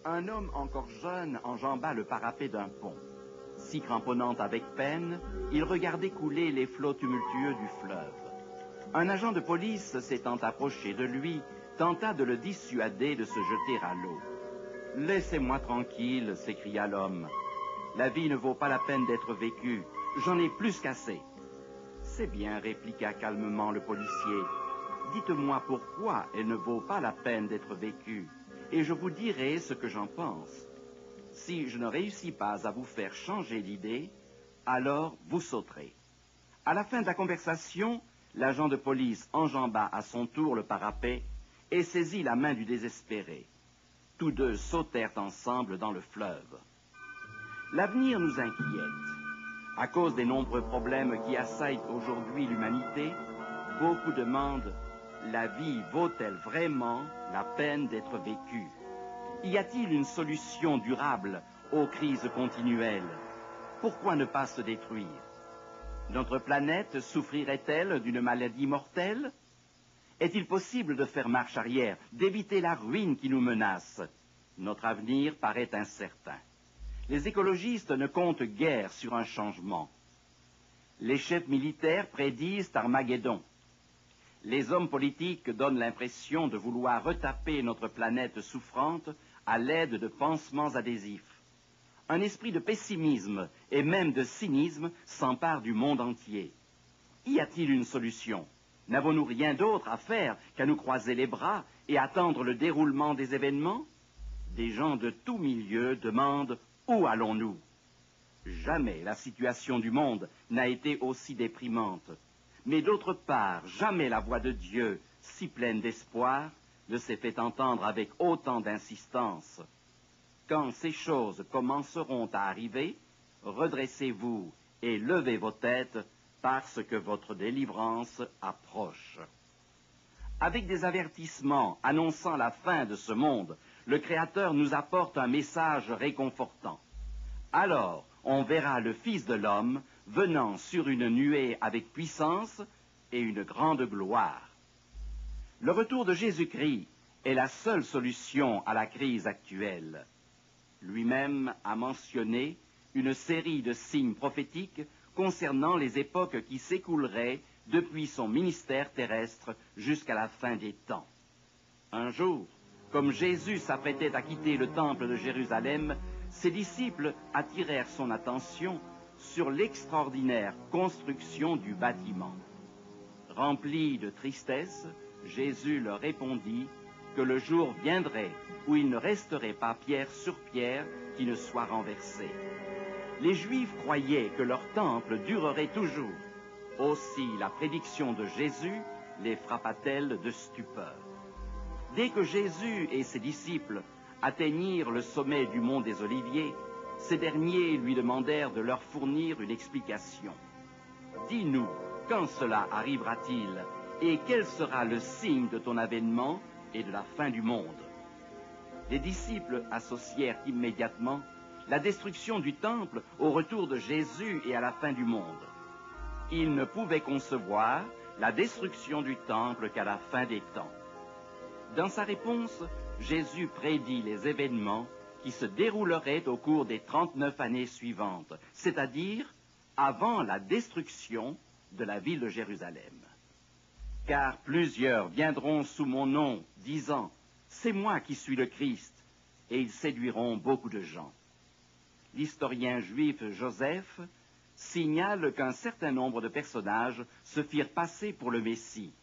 Un homme encore jeune enjamba le parapet d'un pont. Si cramponnant avec peine, il regardait couler les flots tumultueux du fleuve. Un agent de police s'étant approché de lui, tenta de le dissuader de se jeter à l'eau. « Laissez-moi tranquille » s'écria l'homme. « La vie ne vaut pas la peine d'être vécue. J'en ai plus qu'assez. » « C'est bien, » répliqua calmement le policier. « Dites-moi pourquoi elle ne vaut pas la peine d'être vécue, et je vous dirai ce que j'en pense. Si je ne réussis pas à vous faire changer d'idée, alors vous sauterez. » À la fin de la conversation, l'agent de police enjamba à son tour le parapet et saisit la main du désespéré. Tous deux sautèrent ensemble dans le fleuve. L'avenir nous inquiète. À cause des nombreux problèmes qui assaillent aujourd'hui l'humanité, beaucoup demandent « La vie vaut-elle vraiment la peine d'être vécue ?» Y a-t-il une solution durable aux crises continuelles? Pourquoi ne pas se détruire? Notre planète souffrirait-elle d'une maladie mortelle? Est-il possible de faire marche arrière, d'éviter la ruine qui nous menace? Notre avenir paraît incertain. Les écologistes ne comptent guère sur un changement. Les chefs militaires prédisent Armageddon. Les hommes politiques donnent l'impression de vouloir retaper notre planète souffrante à l'aide de pansements adhésifs. Un esprit de pessimisme et même de cynisme s'empare du monde entier. Y a-t-il une solution? N'avons-nous rien d'autre à faire qu'à nous croiser les bras et attendre le déroulement des événements? Des gens de tous milieux demandent « Où allons-nous » Jamais la situation du monde n'a été aussi déprimante. Mais d'autre part, jamais la voix de Dieu, si pleine d'espoir, ne s'est fait entendre avec autant d'insistance. Quand ces choses commenceront à arriver, redressez-vous et levez vos têtes parce que votre délivrance approche. Avec des avertissements annonçant la fin de ce monde, le Créateur nous apporte un message réconfortant. Alors, on verra le Fils de l'homme venant sur une nuée avec puissance et une grande gloire. Le retour de Jésus-Christ est la seule solution à la crise actuelle. Lui-même a mentionné une série de signes prophétiques concernant les époques qui s'écouleraient depuis son ministère terrestre jusqu'à la fin des temps. Un jour, comme Jésus s'apprêtait à quitter le temple de Jérusalem, ses disciples attirèrent son attention sur l'extraordinaire construction du bâtiment. Rempli de tristesse, Jésus leur répondit que le jour viendrait où il ne resterait pas pierre sur pierre qui ne soit renversée. Les Juifs croyaient que leur temple durerait toujours. Aussi la prédiction de Jésus les frappa-t-elle de stupeur. Dès que Jésus et ses disciples atteignirent le sommet du mont des Oliviers, ces derniers lui demandèrent de leur fournir une explication. « Dis-nous, quand cela arrivera-t-il et quel sera le signe de ton avènement et de la fin du monde ?» Les disciples associèrent immédiatement la destruction du temple au retour de Jésus et à la fin du monde. Ils ne pouvaient concevoir la destruction du temple qu'à la fin des temps. Dans sa réponse, Jésus prédit les événements qui se dérouleraient au cours des 39 années suivantes, c'est-à-dire avant la destruction de la ville de Jérusalem. Car plusieurs viendront sous mon nom, disant « C'est moi qui suis le Christ », et ils séduiront beaucoup de gens. L'historien juif Joseph signale qu'un certain nombre de personnages se firent passer pour le Messie.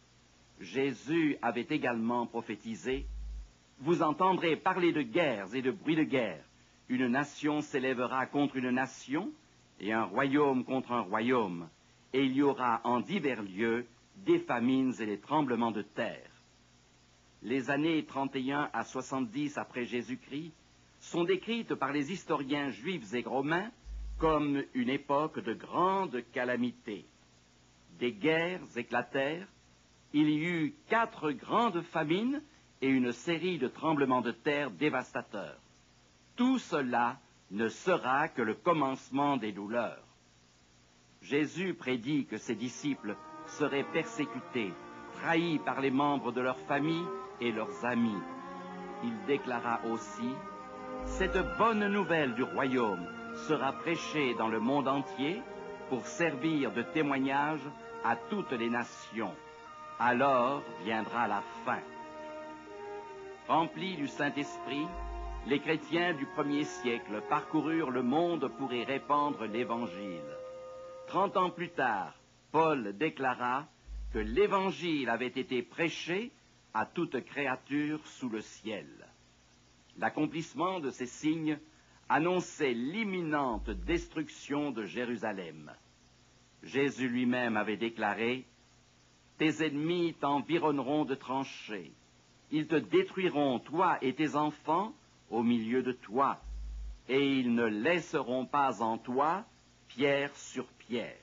Jésus avait également prophétisé « Vous entendrez parler de guerres et de bruits de guerre. Une nation s'élèvera contre une nation, et un royaume contre un royaume, et il y aura en divers lieux des famines et des tremblements de terre. » Les années 31 à 70 après Jésus-Christ sont décrites par les historiens juifs et romains comme une époque de grande calamité. Des guerres éclatèrent, il y eut 4 grandes famines et une série de tremblements de terre dévastateurs. Tout cela ne sera que le commencement des douleurs. Jésus prédit que ses disciples seraient persécutés, trahis par les membres de leur famille et leurs amis. Il déclara aussi Cette bonne nouvelle du royaume sera prêchée dans le monde entier pour servir de témoignage à toutes les nations. Alors viendra la fin. Remplis du Saint-Esprit, les chrétiens du 1er siècle parcoururent le monde pour y répandre l'Évangile. 30 ans plus tard, Paul déclara que l'Évangile avait été prêché à toute créature sous le ciel. L'accomplissement de ces signes annonçait l'imminente destruction de Jérusalem. Jésus lui-même avait déclaré « Tes ennemis t'environneront de tranchées. Ils te détruiront, toi et tes enfants, au milieu de toi, et ils ne laisseront pas en toi pierre sur pierre. »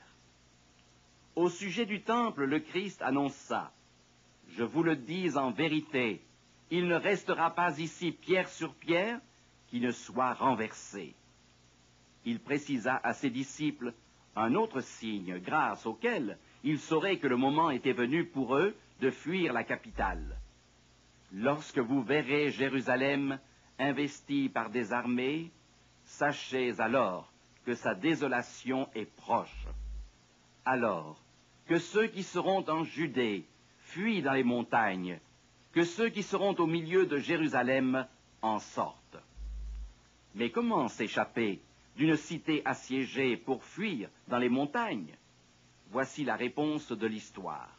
Au sujet du temple, le Christ annonça « Je vous le dis en vérité, il ne restera pas ici pierre sur pierre qui ne soit renversée. » Il précisa à ses disciples un autre signe, grâce auquel ils sauraient que le moment était venu pour eux de fuir la capitale. « Lorsque vous verrez Jérusalem investie par des armées, sachez alors que sa désolation est proche. Alors, que ceux qui seront en Judée fuient dans les montagnes, que ceux qui seront au milieu de Jérusalem en sortent. » Mais comment s'échapper d'une cité assiégée pour fuir dans les montagnes? Voici la réponse de l'histoire.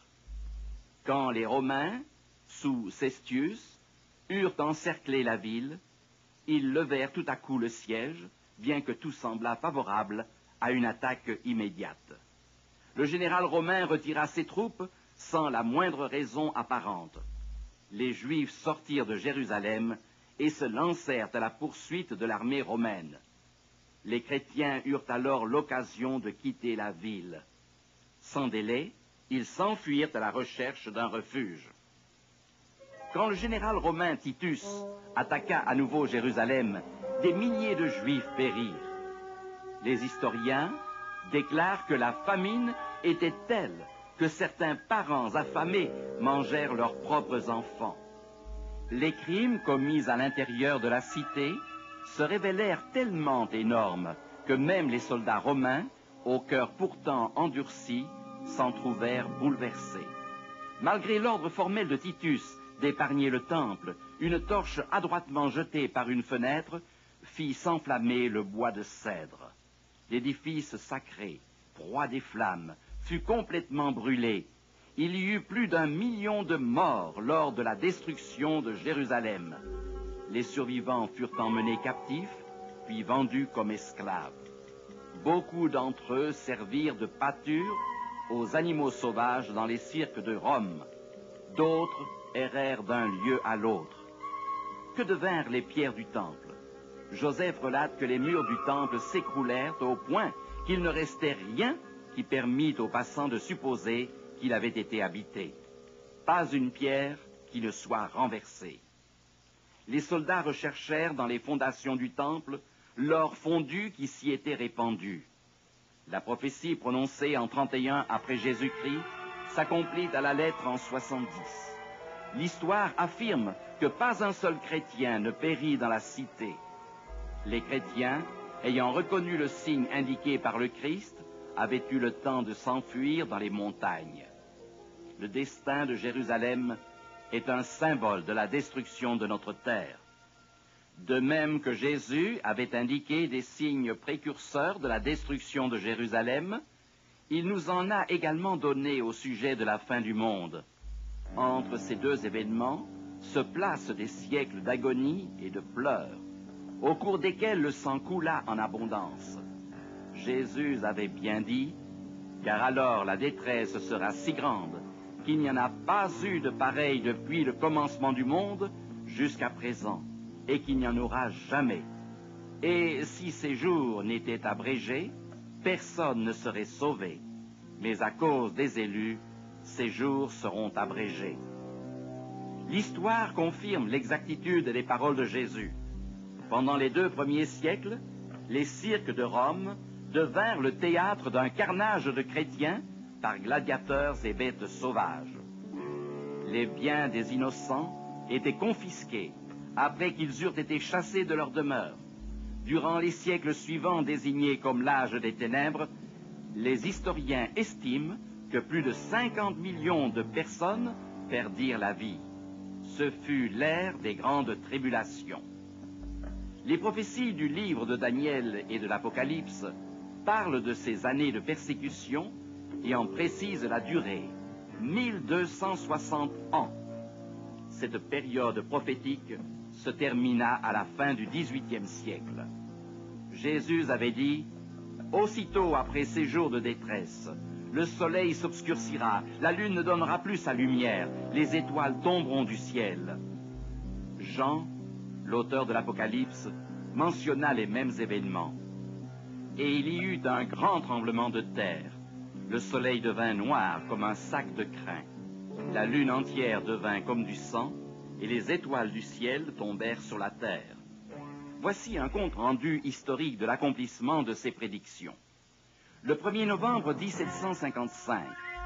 Quand les Romains, sous Cestius, eurent encerclé la ville, ils levèrent tout à coup le siège, bien que tout semblât favorable à une attaque immédiate. Le général romain retira ses troupes sans la moindre raison apparente. Les Juifs sortirent de Jérusalem et se lancèrent à la poursuite de l'armée romaine. Les chrétiens eurent alors l'occasion de quitter la ville. Sans délai, ils s'enfuirent à la recherche d'un refuge. Quand le général romain Titus attaqua à nouveau Jérusalem, des milliers de Juifs périrent. Les historiens déclarent que la famine était telle que certains parents affamés mangèrent leurs propres enfants. Les crimes commis à l'intérieur de la cité se révélèrent tellement énormes que même les soldats romains, au cœur pourtant endurci, s'en trouvèrent bouleversés. Malgré l'ordre formel de Titus d'épargner le temple, une torche adroitement jetée par une fenêtre fit s'enflammer le bois de cèdre. L'édifice sacré, proie des flammes, fut complètement brûlé. Il y eut plus d'1 million de morts lors de la destruction de Jérusalem. Les survivants furent emmenés captifs, puis vendus comme esclaves. Beaucoup d'entre eux servirent de pâture aux animaux sauvages dans les cirques de Rome. D'autres errèrent d'un lieu à l'autre. Que devinrent les pierres du temple? Joseph relate que les murs du temple s'écroulèrent au point qu'il ne restait rien qui permit aux passants de supposer qu'il avait été habité. Pas une pierre qui ne soit renversée. Les soldats recherchèrent dans les fondations du temple l'or fondu qui s'y était répandu. La prophétie prononcée en 31 après Jésus-Christ s'accomplit à la lettre en 70. L'histoire affirme que pas un seul chrétien ne périt dans la cité. Les chrétiens, ayant reconnu le signe indiqué par le Christ, avaient eu le temps de s'enfuir dans les montagnes. Le destin de Jérusalem est un symbole de la destruction de notre terre. De même que Jésus avait indiqué des signes précurseurs de la destruction de Jérusalem, il nous en a également donné au sujet de la fin du monde. Entre ces deux événements se placent des siècles d'agonie et de pleurs, au cours desquels le sang coula en abondance. Jésus avait bien dit, car alors la détresse sera si grande qu'il n'y en a pas eu de pareil depuis le commencement du monde jusqu'à présent, et qu'il n'y en aura jamais. Et si ces jours n'étaient abrégés, personne ne serait sauvé. Mais à cause des élus, ces jours seront abrégés. L'histoire confirme l'exactitude des paroles de Jésus. Pendant les 2 premiers siècles, les cirques de Rome devinrent le théâtre d'un carnage de chrétiens par gladiateurs et bêtes sauvages. Les biens des innocents étaient confisqués, après qu'ils eurent été chassés de leur demeure. Durant les siècles suivants, désignés comme l'âge des ténèbres, les historiens estiment que plus de 50 millions de personnes perdirent la vie. Ce fut l'ère des grandes tribulations. Les prophéties du livre de Daniel et de l'Apocalypse parlent de ces années de persécution et en précisent la durée, 1260 ans. Cette période prophétique se termina à la fin du XVIIIe siècle. Jésus avait dit, « Aussitôt après ces jours de détresse, le soleil s'obscurcira, la lune ne donnera plus sa lumière, les étoiles tomberont du ciel. » Jean, l'auteur de l'Apocalypse, mentionna les mêmes événements. Et il y eut un grand tremblement de terre. Le soleil devint noir comme un sac de crin. La lune entière devint comme du sang, et les étoiles du ciel tombèrent sur la terre. Voici un compte-rendu historique de l'accomplissement de ces prédictions. Le 1er novembre 1755,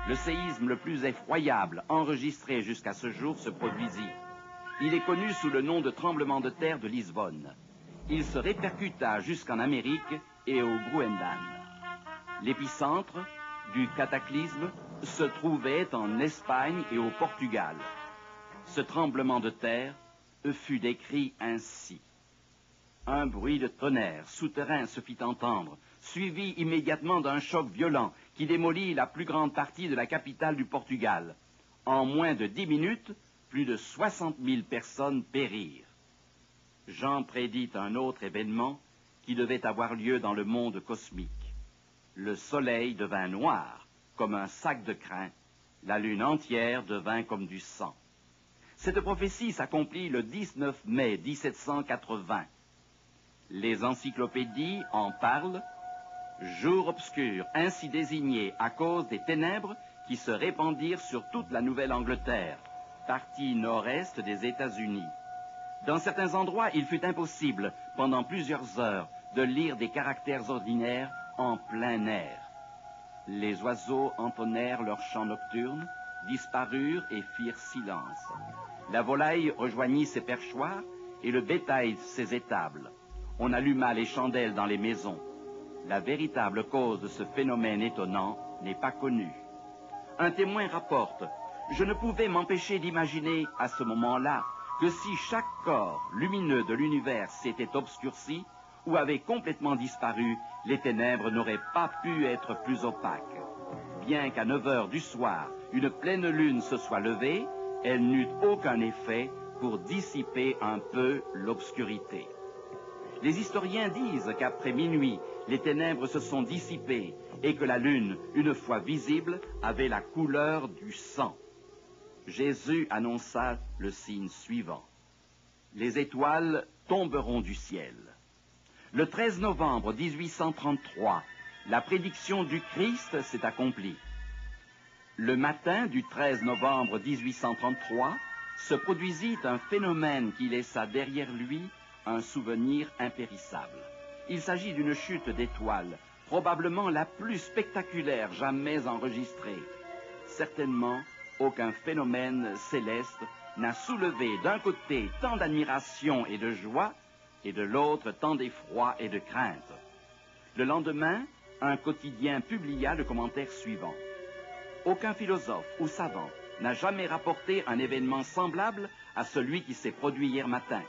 le séisme le plus effroyable enregistré jusqu'à ce jour se produisit. Il est connu sous le nom de tremblement de terre de Lisbonne. Il se répercuta jusqu'en Amérique et au Groenland. L'épicentre du cataclysme se trouvait en Espagne et au Portugal. Ce tremblement de terre fut décrit ainsi. Un bruit de tonnerre souterrain se fit entendre, suivi immédiatement d'un choc violent qui démolit la plus grande partie de la capitale du Portugal. En moins de 10 minutes, plus de 60 000 personnes périrent. Jean prédit un autre événement qui devait avoir lieu dans le monde cosmique. Le soleil devint noir comme un sac de crin, la lune entière devint comme du sang. Cette prophétie s'accomplit le 19 mai 1780. Les encyclopédies en parlent, jour obscur, ainsi désigné à cause des ténèbres qui se répandirent sur toute la Nouvelle-Angleterre, partie nord-est des États-Unis. Dans certains endroits, il fut impossible, pendant plusieurs heures, de lire des caractères ordinaires en plein air. Les oiseaux entonnèrent leur chant nocturne, disparurent et firent silence. La volaille rejoignit ses perchoirs et le bétail ses étables. On alluma les chandelles dans les maisons. La véritable cause de ce phénomène étonnant n'est pas connue. Un témoin rapporte « Je ne pouvais m'empêcher d'imaginer à ce moment-là que si chaque corps lumineux de l'univers s'était obscurci ou avait complètement disparu, les ténèbres n'auraient pas pu être plus opaques. Bien qu'à 9 heures du soir, une pleine lune se soit levée, elle n'eut aucun effet pour dissiper un peu l'obscurité. » Les historiens disent qu'après minuit, les ténèbres se sont dissipées et que la lune, une fois visible, avait la couleur du sang. Jésus annonça le signe suivant. Les étoiles tomberont du ciel. Le 13 novembre 1833, la prédiction du Christ s'est accomplie. Le matin du 13 novembre 1833, se produisit un phénomène qui laissa derrière lui un souvenir impérissable. Il s'agit d'une chute d'étoiles, probablement la plus spectaculaire jamais enregistrée. Certainement, aucun phénomène céleste n'a soulevé d'un côté tant d'admiration et de joie, et de l'autre tant d'effroi et de crainte. Le lendemain, un quotidien publia le commentaire suivant. Aucun philosophe ou savant n'a jamais rapporté un événement semblable à celui qui s'est produit hier matin.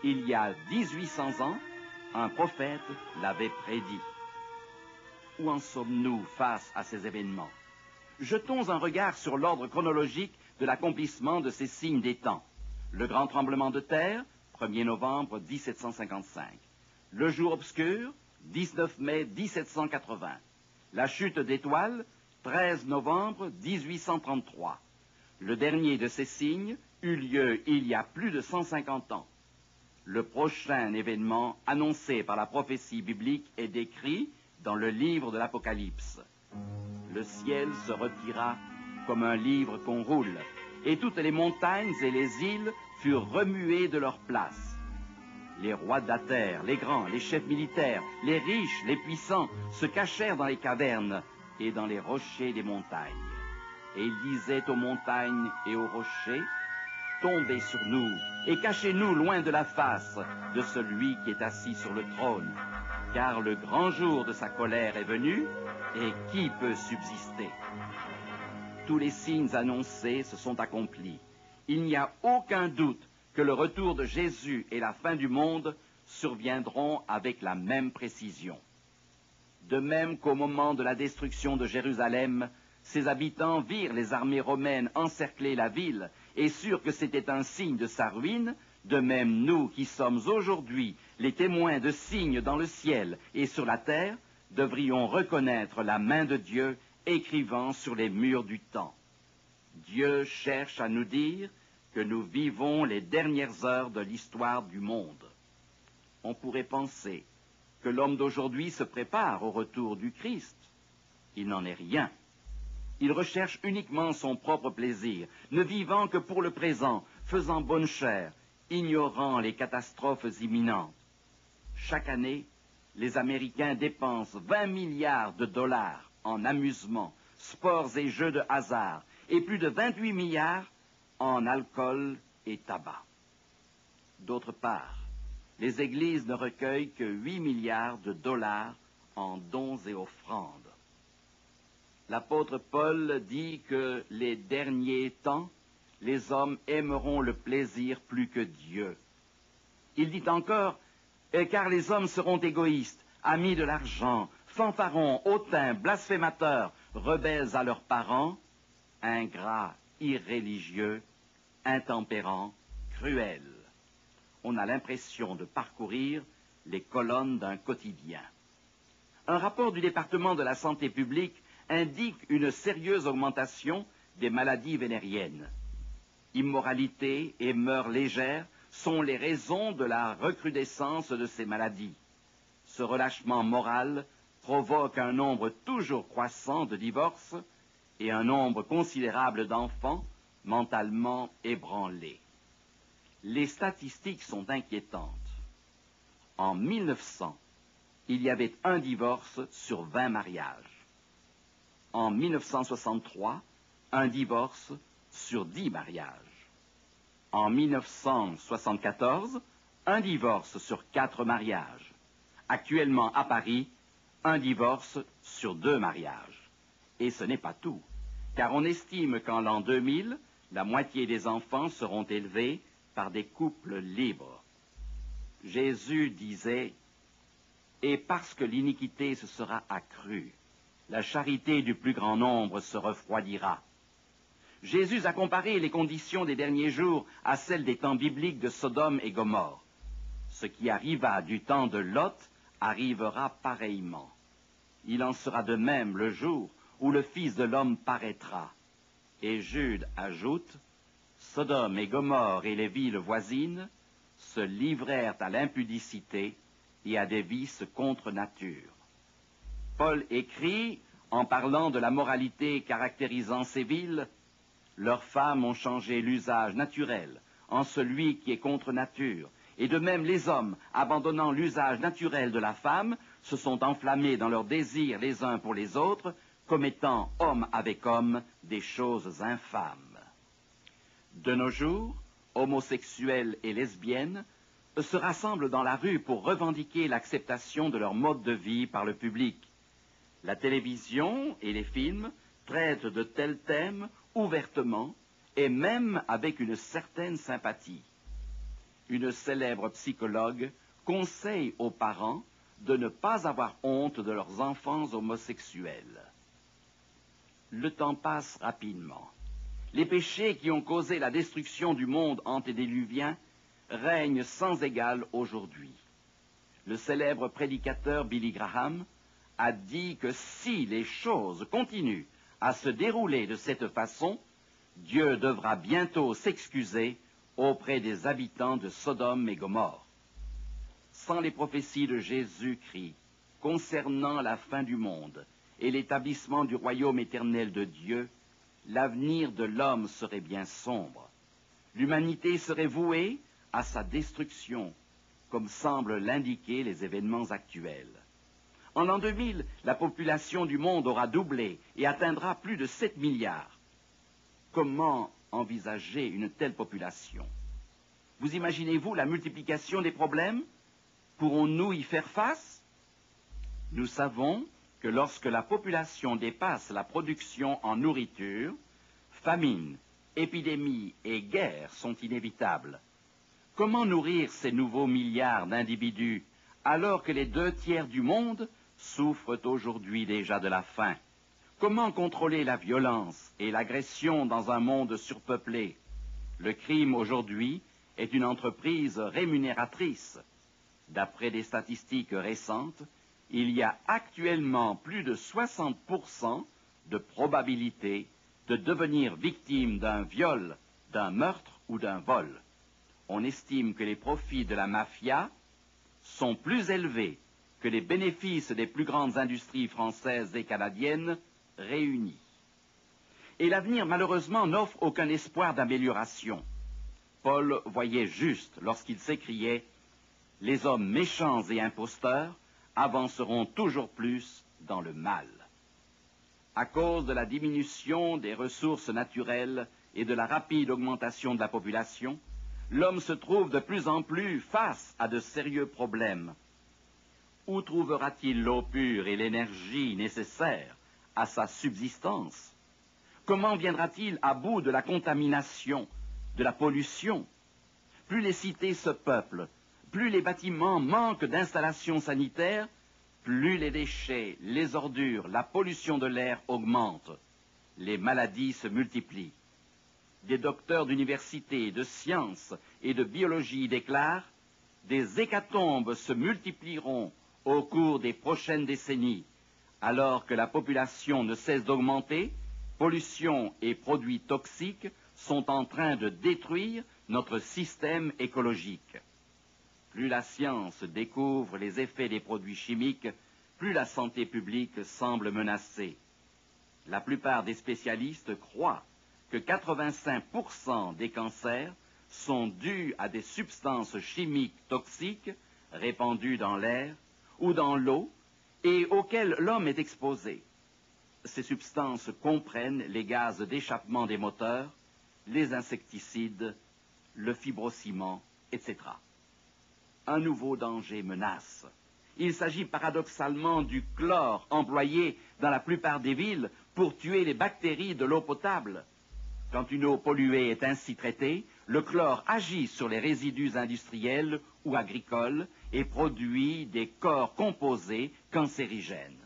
Il y a 1800 ans, un prophète l'avait prédit. Où en sommes-nous face à ces événements? Jetons un regard sur l'ordre chronologique de l'accomplissement de ces signes des temps. Le grand tremblement de terre, 1er novembre 1755. Le jour obscur, 19 mai 1780. La chute d'étoiles, 13 novembre 1833. Le dernier de ces signes eut lieu il y a plus de 150 ans. Le prochain événement annoncé par la prophétie biblique est décrit dans le livre de l'Apocalypse. Le ciel se retira comme un livre qu'on roule, et toutes les montagnes et les îles furent remuées de leur place. Les rois de la terre, les grands, les chefs militaires, les riches, les puissants, se cachèrent dans les cavernes et dans les rochers des montagnes. Et ils disaient aux montagnes et aux rochers, tombez sur nous et cachez-nous loin de la face de celui qui est assis sur le trône, car le grand jour de sa colère est venu, et qui peut subsister? Tous les signes annoncés se sont accomplis. Il n'y a aucun doute que le retour de Jésus et la fin du monde surviendront avec la même précision. De même qu'au moment de la destruction de Jérusalem, ses habitants virent les armées romaines encercler la ville et sûrs que c'était un signe de sa ruine, de même nous qui sommes aujourd'hui les témoins de signes dans le ciel et sur la terre, devrions reconnaître la main de Dieu écrivant sur les murs du temps. Dieu cherche à nous dire que nous vivons les dernières heures de l'histoire du monde. On pourrait penser que l'homme d'aujourd'hui se prépare au retour du Christ. Il n'en est rien. Il recherche uniquement son propre plaisir, ne vivant que pour le présent, faisant bonne chère, ignorant les catastrophes imminentes. Chaque année, les Américains dépensent 20 milliards de dollars en amusements, sports et jeux de hasard, et plus de 28 milliards en alcool et tabac. D'autre part, les églises ne recueillent que 8 milliards de dollars en dons et offrandes. L'apôtre Paul dit que les derniers temps, les hommes aimeront le plaisir plus que Dieu. Il dit encore, car les hommes seront égoïstes, amis de l'argent, fanfarons, hautains, blasphémateurs, rebelles à leurs parents, ingrats, irréligieux, intempérants, cruels. On a l'impression de parcourir les colonnes d'un quotidien. Un rapport du département de la santé publique indique une sérieuse augmentation des maladies vénériennes. Immoralité et mœurs légères sont les raisons de la recrudescence de ces maladies. Ce relâchement moral provoque un nombre toujours croissant de divorces et un nombre considérable d'enfants mentalement ébranlés. Les statistiques sont inquiétantes. En 1900, il y avait un divorce sur 20 mariages. En 1963, un divorce sur 10 mariages. En 1974, un divorce sur 4 mariages. Actuellement à Paris, un divorce sur 2 mariages. Et ce n'est pas tout, car on estime qu'en l'an 2000, la moitié des enfants seront élevés par des couples libres. Jésus disait, « Et parce que l'iniquité se sera accrue, la charité du plus grand nombre se refroidira. » Jésus a comparé les conditions des derniers jours à celles des temps bibliques de Sodome et Gomorrhe. Ce qui arriva du temps de Lot arrivera pareillement. Il en sera de même le jour où le Fils de l'homme paraîtra. Et Jude ajoute, Sodome et Gomorrhe et les villes voisines se livrèrent à l'impudicité et à des vices contre nature. Paul écrit, en parlant de la moralité caractérisant ces villes, leurs femmes ont changé l'usage naturel en celui qui est contre nature, et de même les hommes, abandonnant l'usage naturel de la femme, se sont enflammés dans leurs désirs les uns pour les autres, commettant homme avec homme des choses infâmes. De nos jours, homosexuels et lesbiennes se rassemblent dans la rue pour revendiquer l'acceptation de leur mode de vie par le public. La télévision et les films traitent de tels thèmes ouvertement et même avec une certaine sympathie. Une célèbre psychologue conseille aux parents de ne pas avoir honte de leurs enfants homosexuels. Le temps passe rapidement. Les péchés qui ont causé la destruction du monde antédiluvien règnent sans égal aujourd'hui. Le célèbre prédicateur Billy Graham a dit que si les choses continuent à se dérouler de cette façon, Dieu devra bientôt s'excuser auprès des habitants de Sodome et Gomorrhe. Sans les prophéties de Jésus-Christ concernant la fin du monde et l'établissement du royaume éternel de Dieu, l'avenir de l'homme serait bien sombre. L'humanité serait vouée à sa destruction, comme semblent l'indiquer les événements actuels. En l'an 2000, la population du monde aura doublé et atteindra plus de 7 milliards. Comment envisager une telle population? Vous imaginez-vous la multiplication des problèmes? Pourrons-nous y faire face? Nous savons que lorsque la population dépasse la production en nourriture, famine, épidémies et guerres sont inévitables. Comment nourrir ces nouveaux milliards d'individus alors que les 2/3 du monde souffrent aujourd'hui déjà de la faim? Comment contrôler la violence et l'agression dans un monde surpeuplé? Le crime aujourd'hui est une entreprise rémunératrice. D'après des statistiques récentes, il y a actuellement plus de 60% de probabilité de devenir victime d'un viol, d'un meurtre ou d'un vol. On estime que les profits de la mafia sont plus élevés que les bénéfices des plus grandes industries françaises et canadiennes réunies. Et l'avenir, malheureusement, n'offre aucun espoir d'amélioration. Paul voyait juste lorsqu'il s'écriait « Les hommes méchants et imposteurs avanceront toujours plus dans le mal ». À cause de la diminution des ressources naturelles et de la rapide augmentation de la population, l'homme se trouve de plus en plus face à de sérieux problèmes. Où trouvera-t-il l'eau pure et l'énergie nécessaires à sa subsistance? Comment viendra-t-il à bout de la contamination, de la pollution? Plus les cités se peuplent, plus les bâtiments manquent d'installations sanitaires, plus les déchets, les ordures, la pollution de l'air augmentent. Les maladies se multiplient. Des docteurs d'université, de sciences et de biologie déclarent « Des hécatombes se multiplieront au cours des prochaines décennies, alors que la population ne cesse d'augmenter, pollution et produits toxiques sont en train de détruire notre système écologique. » Plus la science découvre les effets des produits chimiques, plus la santé publique semble menacée. La plupart des spécialistes croient que 85% des cancers sont dus à des substances chimiques toxiques répandues dans l'air ou dans l'eau et auxquelles l'homme est exposé. Ces substances comprennent les gaz d'échappement des moteurs, les insecticides, le fibrociment, etc. Un nouveau danger menace. Il s'agit paradoxalement du chlore employé dans la plupart des villes pour tuer les bactéries de l'eau potable. Quand une eau polluée est ainsi traitée, le chlore agit sur les résidus industriels ou agricoles et produit des corps composés cancérigènes.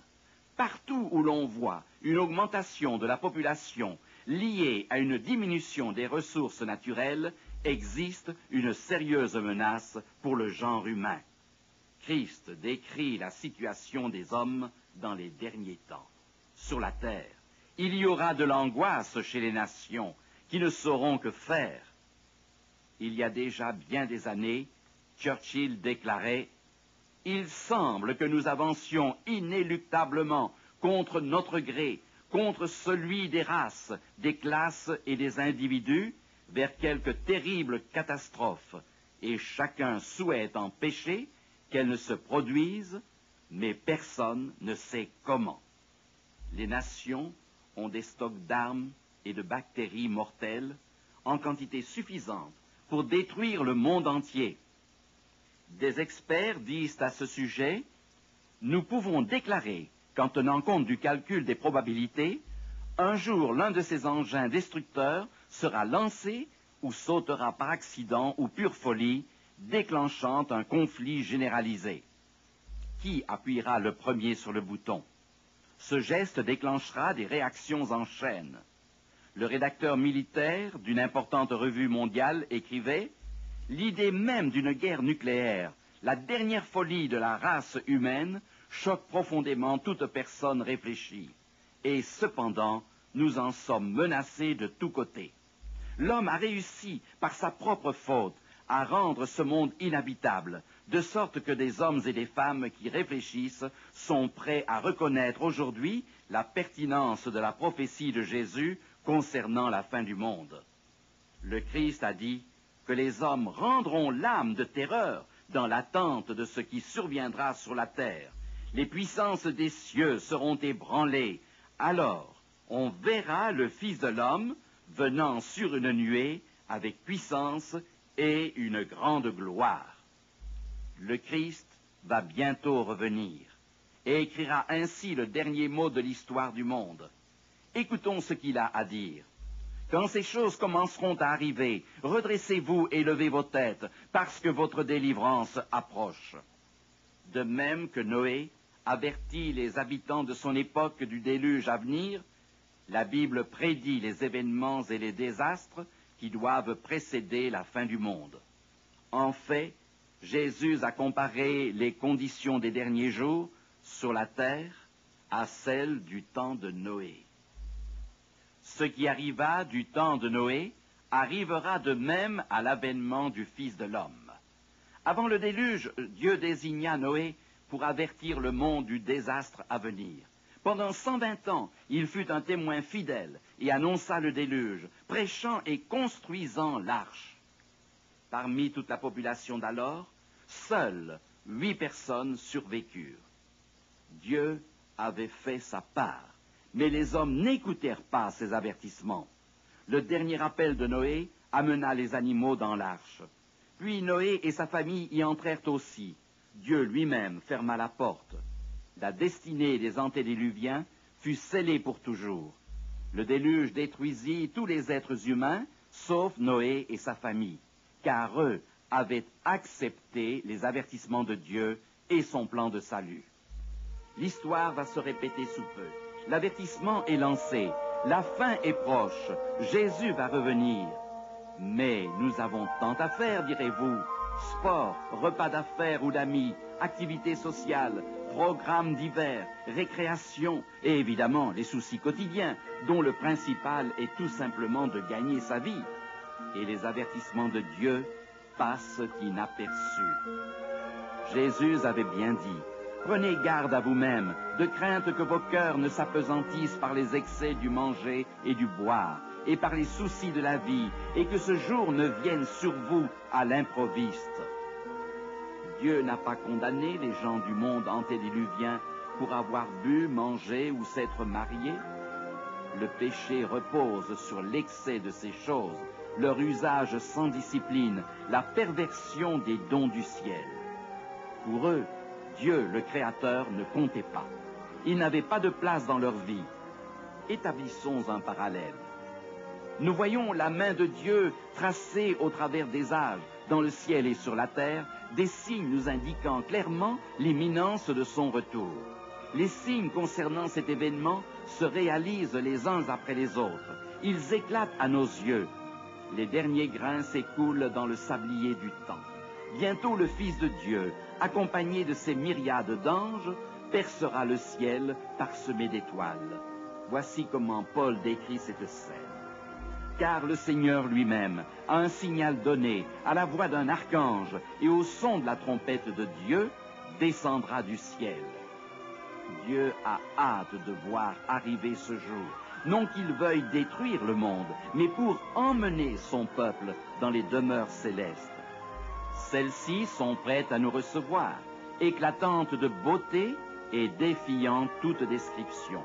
Partout où l'on voit une augmentation de la population liée à une diminution des ressources naturelles, existe une sérieuse menace pour le genre humain. Christ décrit la situation des hommes dans les derniers temps. Sur la terre, il y aura de l'angoisse chez les nations qui ne sauront que faire. Il y a déjà bien des années, Churchill déclarait « Il semble que nous avancions inéluctablement contre notre gré, contre celui des races, des classes et des individus, vers quelque terrible catastrophe, et chacun souhaite empêcher qu'elle ne se produise, mais personne ne sait comment. Les nations ont des stocks d'armes et de bactéries mortelles en quantité suffisante pour détruire le monde entier. Des experts disent à ce sujet, nous pouvons déclarer qu'en tenant compte du calcul des probabilités, un jour l'un de ces engins destructeurs sera lancé ou sautera par accident ou pure folie, déclenchant un conflit généralisé. Qui appuiera le premier sur le bouton? Ce geste déclenchera des réactions en chaîne. Le rédacteur militaire d'une importante revue mondiale écrivait « L'idée même d'une guerre nucléaire, la dernière folie de la race humaine, choque profondément toute personne réfléchie. Et cependant, nous en sommes menacés de tous côtés. L'homme a réussi, par sa propre faute, à rendre ce monde inhabitable, de sorte que des hommes et des femmes qui réfléchissent sont prêts à reconnaître aujourd'hui la pertinence de la prophétie de Jésus concernant la fin du monde. Le Christ a dit que les hommes rendront l'âme de terreur dans l'attente de ce qui surviendra sur la terre. Les puissances des cieux seront ébranlées. Alors, on verra le Fils de l'homme venant sur une nuée avec puissance et une grande gloire. Le Christ va bientôt revenir et écrira ainsi le dernier mot de l'histoire du monde. Écoutons ce qu'il a à dire. Quand ces choses commenceront à arriver, redressez-vous et levez vos têtes, parce que votre délivrance approche. De même que Noé avertit les habitants de son époque du déluge à venir, la Bible prédit les événements et les désastres qui doivent précéder la fin du monde. En fait, Jésus a comparé les conditions des derniers jours sur la terre à celles du temps de Noé. Ce qui arriva du temps de Noé arrivera de même à l'avènement du Fils de l'homme. Avant le déluge, Dieu désigna Noé pour avertir le monde du désastre à venir. Pendant 120 ans, il fut un témoin fidèle et annonça le déluge, prêchant et construisant l'arche. Parmi toute la population d'alors, seules 8 personnes survécurent. Dieu avait fait sa part, mais les hommes n'écoutèrent pas ces avertissements. Le dernier appel de Noé amena les animaux dans l'arche. Puis Noé et sa famille y entrèrent aussi. Dieu lui-même ferma la porte. La destinée des antédiluviens fut scellée pour toujours. Le déluge détruisit tous les êtres humains, sauf Noé et sa famille, car eux avaient accepté les avertissements de Dieu et son plan de salut. L'histoire va se répéter sous peu. L'avertissement est lancé. La fin est proche. Jésus va revenir. Mais nous avons tant à faire, direz-vous. Sport, repas d'affaires ou d'amis, activités sociales, programmes divers, récréation et évidemment les soucis quotidiens, dont le principal est tout simplement de gagner sa vie. Et les avertissements de Dieu passent inaperçus. Jésus avait bien dit: prenez garde à vous-même, de crainte que vos cœurs ne s'apesantissent par les excès du manger et du boire, et par les soucis de la vie, et que ce jour ne vienne sur vous à l'improviste. Dieu n'a pas condamné les gens du monde antédiluvien pour avoir bu, mangé ou s'être mariés. Le péché repose sur l'excès de ces choses, leur usage sans discipline, la perversion des dons du ciel. Pour eux, Dieu, le Créateur, ne comptait pas. Il n'avait pas de place dans leur vie. Établissons un parallèle. Nous voyons la main de Dieu tracée au travers des âges, dans le ciel et sur la terre, des signes nous indiquant clairement l'imminence de son retour. Les signes concernant cet événement se réalisent les uns après les autres. Ils éclatent à nos yeux. Les derniers grains s'écoulent dans le sablier du temps. Bientôt le Fils de Dieu, accompagné de ses myriades d'anges, percera le ciel parsemé d'étoiles. Voici comment Paul décrit cette scène. Car le Seigneur lui-même a un signal donné à la voix d'un archange et au son de la trompette de Dieu descendra du ciel. Dieu a hâte de voir arriver ce jour, non qu'il veuille détruire le monde, mais pour emmener son peuple dans les demeures célestes. Celles-ci sont prêtes à nous recevoir, éclatantes de beauté et défiant toute description.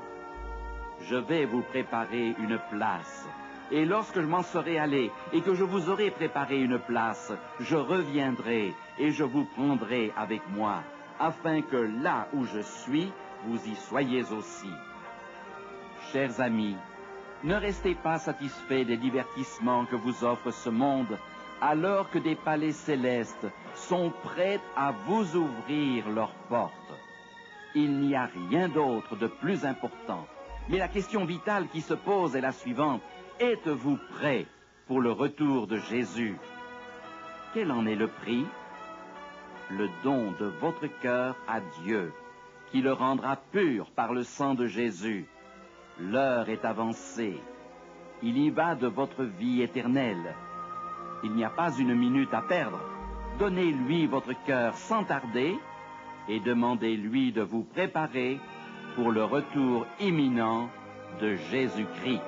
Je vais vous préparer une place. Et lorsque je m'en serai allé et que je vous aurai préparé une place, je reviendrai et je vous prendrai avec moi, afin que là où je suis, vous y soyez aussi. Chers amis, ne restez pas satisfaits des divertissements que vous offre ce monde, alors que des palais célestes sont prêts à vous ouvrir leurs portes. Il n'y a rien d'autre de plus important. Mais la question vitale qui se pose est la suivante. Êtes-vous prêts pour le retour de Jésus? Quel en est le prix? Le don de votre cœur à Dieu, qui le rendra pur par le sang de Jésus. L'heure est avancée. Il y va de votre vie éternelle. Il n'y a pas une minute à perdre. Donnez-lui votre cœur sans tarder et demandez-lui de vous préparer pour le retour imminent de Jésus-Christ.